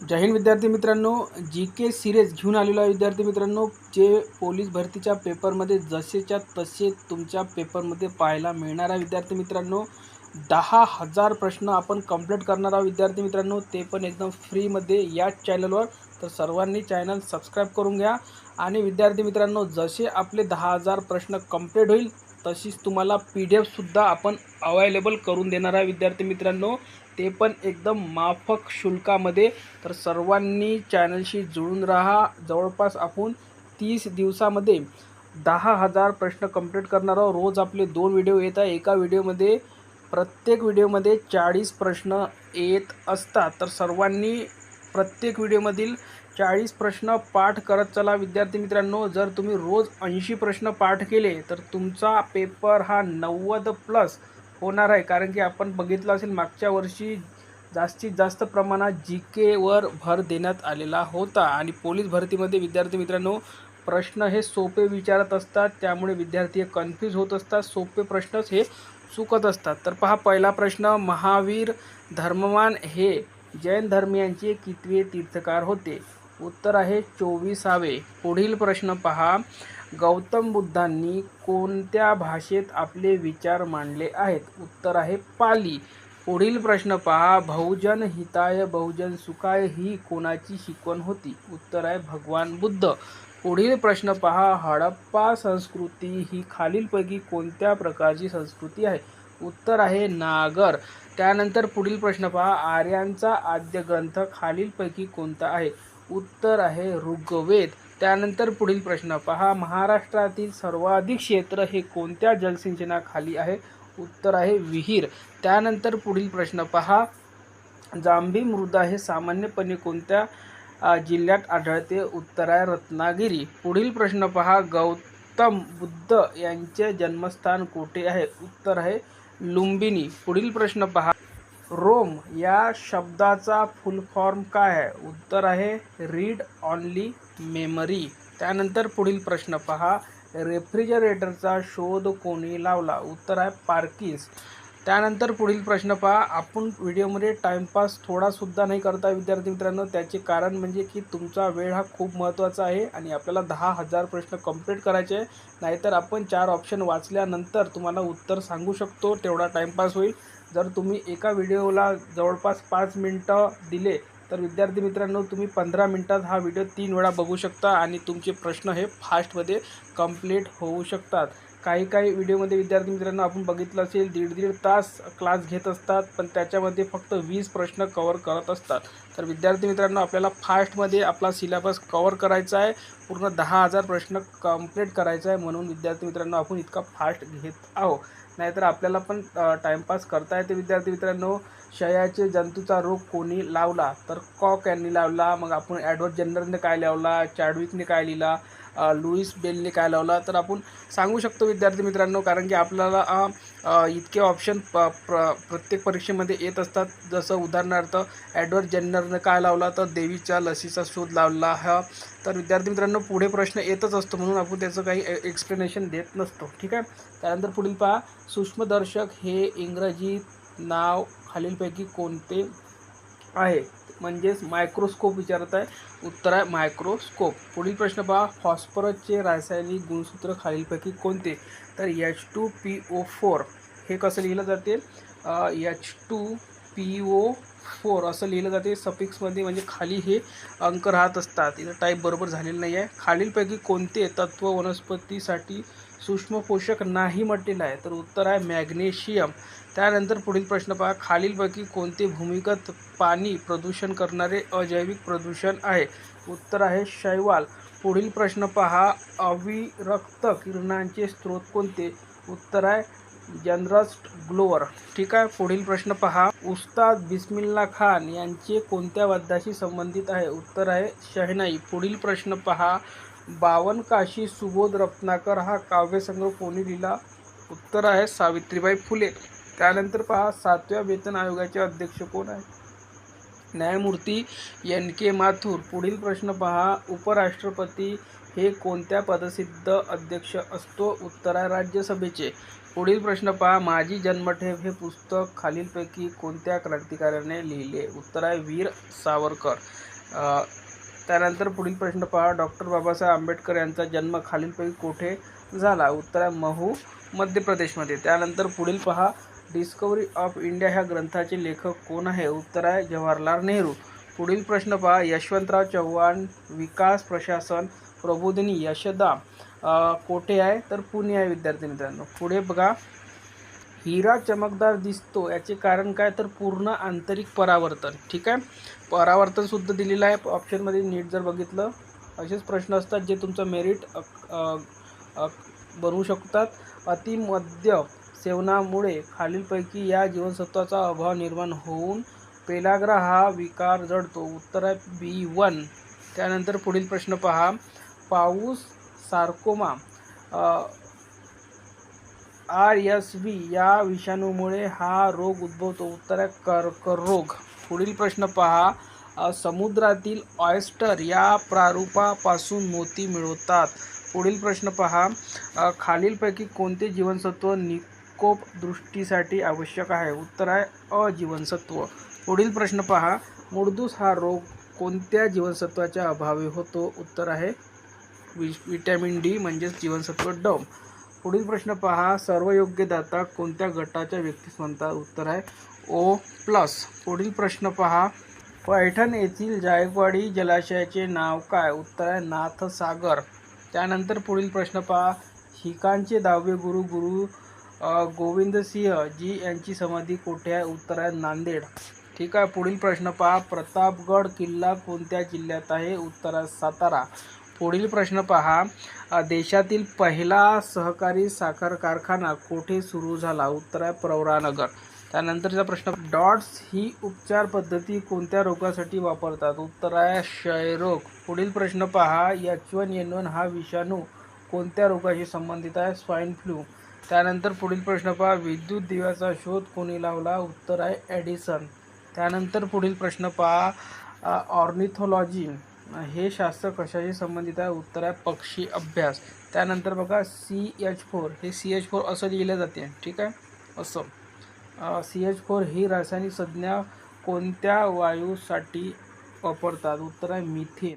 जय हिंद विद्यार्थी मित्रांनो, जी के सिरीज घेऊन आलेलो आहे विद्यार्थी मित्रांनो. जे पोलीस भरतीच्या पेपरमध्ये जसेच्या तसे तुमच्या पेपरमध्ये पाहायला मिळणार आहे विद्यार्थी मित्रांनो. 10,000 प्रश्न आपण कंप्लीट करणार आहोत विद्यार्थी मित्रांनो, ते पण एकदम फ्रीमध्ये याच चॅनलवर. तर सर्वांनी चॅनल सबस्क्राईब करून घ्या. आणि विद्यार्थी मित्रांनो, जसे आपले 10,000 प्रश्न कंप्लीट होईल तशीच तुम्हाला PDF-सुद्धा आपण अवेलेबल करून देणार आहे विद्यार्थी मित्रांनो, ते पण एकदम माफक शुल्कामध्ये. तर सर्वांनी चॅनलशी जुळून राहा. जवळपास आपण 30 दिवसामध्ये 10,000 प्रश्न कंप्लीट करणार आहोत. रोज आपले 2 व्हिडिओ येत आहे. एका व्हिडिओमध्ये प्रत्येक व्हिडिओमध्ये 40 प्रश्न येत असतात. तर सर्वांनी प्रत्येक व्हिडिओमधील 40 प्रश्न पाठ करत चला विद्यार्थी मित्रांनो. जर तुम्ही रोज 80 प्रश्न पाठ केले तर तुमचा पेपर हा 90+ होणार आहे. कारण की आपण बघितलं असेल मागच्या वर्षी जास्तीत जास्त प्रमाणात GKवर भर देण्यात आलेला होता. आणि पोलीस भरतीमध्ये विद्यार्थी मित्रांनो, प्रश्न हे सोपे विचारत असतात, त्यामुळे विद्यार्थी कन्फ्यूज होत असतात. सोपे प्रश्नच हे चुकत असतात. तर पहा, पहिला प्रश्न, महावीर धर्मवान हे जैन धर्मियांचे कितवे तीर्थकार होते? उत्तर आहे 24वे. पुढील प्रश्न पहा, गौतम बुद्धांनी कोणत्या भाषेत आपले विचार मांडले आहेत? उत्तर आहे पाली. पुढील प्रश्न पहा, बहुजन हिताय बहुजन सुखाय ही कोणाची शिकवण होती? उत्तर आहे भगवान बुद्ध. पुढील प्रश्न पहा, हडप्पा संस्कृती ही खालीलपैकी कोणत्या प्रकारची संस्कृती आहे? उत्तर आहे नागर. त्यानंतर पुढील प्रश्न पहा, आर्यांचा आद्य ग्रंथ खालीलपैकी कोणता आहे? उत्तर आहे ऋग्वेद. त्यानंतर पुढील प्रश्न पहा, महाराष्ट्रातील सर्वाधिक क्षेत्र हे कोणत्या जलसिंचनाखाली आहे? उत्तर आहे विहीर. त्यानंतर पुढील प्रश्न पहा, जांभी मृदा हे सामान्यपणे कोणत्या जिल्ह्यात आढळते? उत्तर आहे रत्नागिरी. पुढील प्रश्न पहा, गौतम बुद्ध यांचे जन्मस्थान कोठे आहे? उत्तर आहे लुंबिनी. पुढील प्रश्न पहा, रोम या शब्दाचा फुल फॉर्म काय आहे? उत्तर आहे रीड ऑनली मेमरी. त्यानंतर पुढील प्रश्न पहा, रेफ्रिजरेटरचा शोध कोणी लावला? उत्तर आहे पार्किन्स. त्यानंतर पुढील प्रश्न पहा, आपण व्हिडिओमध्ये टाईमपास थोडासुद्धा नाही करता विद्यार्थी मित्रांनो. त्याचे कारण म्हणजे की तुमचा वेळ हा खूप महत्त्वाचा आहे आणि आपल्याला 10,000 प्रश्न कंप्लीट करायचे आहे. नाहीतर आपण 4 ऑप्शन वाचल्यानंतर तुम्हाला उत्तर सांगू शकतो, तेवढा टाईमपास होईल. जर तुम्ही एका व्हिडिओला जवळपास 5 मिनटं दिले तर विद्यार्थी मित्रांनो, तुम्ही 15 मिनटात हा व्हिडिओ 3 वेळा बघू शकता आणि तुमचे प्रश्न हे फास्टमध्ये कंप्लीट होऊ शकतात. काही व्हिडिओमध्ये विद्यार्थी मित्रांनो आपण बघितलं असेल 1.5 तास क्लास घेत असतात, पण त्याच्यामध्ये फक्त 20 प्रश्न कवर करत असतात. तर विद्यार्थी मित्रांनो, आपल्याला फास्टमध्ये आपला सिलेबस कवर करायचा आहे. पूर्ण 10,000 प्रश्न कंप्लीट करायचा आहे. म्हणून विद्यार्थी मित्रांनो, आपण इतका फास्ट घेत आहोत. नाहीतर आपल्याला पण टाईमपास करता येते. विद्यार्थी मित्रांनो, क्षयाचे जंतूचा रोग कोणी लावला? तर कॉक यांनी लावला. मग आपण ॲडवर्ड जेनरने काय लावला? चॅडविकने काय लिहिला? लुईस बेलने काय लावला? तर आपण सांगू शकतो विद्यार्थी मित्रांनो, कारण की आपल्याला इतके ऑप्शन प्रत्येक परीक्षेमध्ये येत असतात. जसं उदाहरणार्थ ॲडवर्ड जेनरने काय लावला? तर देवीच्या लसीचा शोध लावला हा. तर विद्यार्थी मित्रांनो, पुढे प्रश्न येतच असतो, म्हणून आपण त्याचं काही एक्सप्लेनेशन देत नसतो. ठीक आहे. त्यानंतर पुढील पहा, सूक्ष्मदर्शक हे इंग्रजीत नाव खालीलपैकी कोणते आहे? म्हणजेच मायक्रोस्कोप विचारत आहे. उत्तर आहे मायक्रोस्कोप. पुढील प्रश्न पहा, फॉस्फरसचे रासायनिक गुणसूत्र खालीलपैकी कोणते? तर H2PO4 हे कसं लिहिलं जाते? H2PO4 असं लिहिलं जाते सफिक्समध्ये, म्हणजे खाली हे अंक राहत असतात. इथं टाईप बरोबर झालेलं नाही आहे. खालीलपैकी कोणते तत्व वनस्पतीसाठी सूक्ष्म पोषक नाही म्हटलेलं आहे? तर उत्तर आहे मॅग्नेशियम. त्यानंतर पुढील प्रश्न पहा, खालीलपैकी कोणते भूमिगत पाणी प्रदूषण करणारे अजैविक प्रदूषण आहे? उत्तर आहे शैवाल. पुढील प्रश्न पहा, अविरक्त किरणांचे स्रोत कोणते? उत्तर आहे जनरस्ट ग्लोअर. ठीक आहे. पुढील प्रश्न पहा, उस्ताद बिस्मिल्ला खान यांचे कोणत्या वाद्याशी संबंधित आहे? उत्तर आहे शहनाई. पुढील प्रश्न पहा, 52 काशी सुबोध रत्नाकर हा काव्यसंग्रह कोणी लिहिला? उत्तर आहे सावित्रीबाई फुले. त्यानंतर पहा, 7व्या वेतन आयोगाचे अध्यक्ष कोण आहे? न्यायमूर्ती NK माथुर. पुढील प्रश्न पहा, उपराष्ट्रपती हे कोणत्या पदसिद्ध अध्यक्ष असतो? उत्तर आहे राज्यसभेचे. पुढील प्रश्न पहा, माझी जन्मठेप हे पुस्तक खालीलपैकी कोणत्या क्रांतिकारकाने लिहिले? उत्तर आहे वीर सावरकर. त्यानंतर पुढील प्रश्न पहा, डॉक्टर बाबासाहेब आंबेडकर यांचा जन्म खालीलपैकी कोठे झाला? उत्तर आहे महू, मध्य प्रदेशमध्ये. त्यानंतर पुढील पहा, डिस्कवरी ऑफ इंडिया ह्या ग्रंथाचे लेखक कोण आहे? उत्तर आहे जवाहरलाल नेहरू. पुढील प्रश्न पहा, यशवंतराव चव्हाण विकास प्रशासन प्रबोधिनी यशदा कोठे आहे? तर पुणे आहे विद्यार्थी मित्रांनो. पुढे बघा, हिरा चमकदार दिसतो याचे कारण काय? तर पूर्ण आंतरिक परावर्तन. ठीक आहे, परावर्तन सुद्धा दिलेलं आहे ऑप्शनमध्ये. नीट जर बघितलं असेच प्रश्न असतात जे तुमचं मेरिट बनवू शकतात. अतिमद्य सेवनामुळे खालीलपैकी या जीवनसत्वाचा अभाव निर्माण होऊन पेलाग्रा हा विकार जडतो. उत्तर आहे B1. त्यानंतर पुढील प्रश्न पहा, पाऊस सार्कोमा RSV या विषाणूमुळे हा रोग उद्भवतो. उत्तर आहे कर्करोग. पुढील प्रश्न पहा, समुद्रातील ऑयस्टर या प्रारूपापासून मोती मिळवतात. पुढील प्रश्न पहा, खालीलपैकी कोणते जीवनसत्व निकोप दृष्टीसाठी आवश्यक आहे? उत्तर आहे अजीवनसत्व. पुढील प्रश्न पहा, मुळदूस हा रोग कोणत्या जीवनसत्वाच्या अभावी होतो? उत्तर आहे विटॅमिन D म्हणजेच जीवनसत्व ड. पुढील प्रश्न पहा, सर्व योग्य दाता कोणत्या गटाच्या व्यक्तीस म्हणतात? उत्तर आहे O+. पुढील प्रश्न पहा, पैठण येथील जायकवाडी जलाशयाचे नाव काय? उत्तर आहे नाथसागर. त्यानंतर पुढील प्रश्न पहा, शीखांचे 10वे गुरु गोविंदसिंह जी यांची समाधी कोठे आहे? उत्तर आहे नांदेड. ठीक आहे, पुढील प्रश्न पहा, प्रतापगड किल्ला कोणत्या जिल्ह्यात आहे? उत्तर आहे सातारा. पुढील प्रश्न पहा, देशातील पहिला सहकारी साखर कारखाना कोठे सुरू झाला? उत्तर आहे प्रवरानगर. त्यानंतरचा प्रश्न, डॉट्स ही उपचार पद्धती कोणत्या रोगासाठी वापरतात? उत्तर आहे क्षयरोग. पुढील प्रश्न पहा, H1N1 हा विषाणू कोणत्या रोगाशी संबंधित आहे? Swine flu. त्यानंतर पुढील प्रश्न पहा, विद्युत दिव्याचा शोध कोणी लावला? उत्तर आहे एडिसन. त्यानंतर पुढील प्रश्न पहा, ऑर्निथॉलॉजी हे शास्त्र कशाशी संबंधित आहे? उत्तर आहे पक्षी अभ्यास. त्यानंतर बघा, CH4 हे CH4 असं लिहिलं जाते. ठीक आहे, असं CH4 ही रासायनिक संज्ञा कोणत्या वायूसाठी वापरतात? उत्तर आहे मिथेन.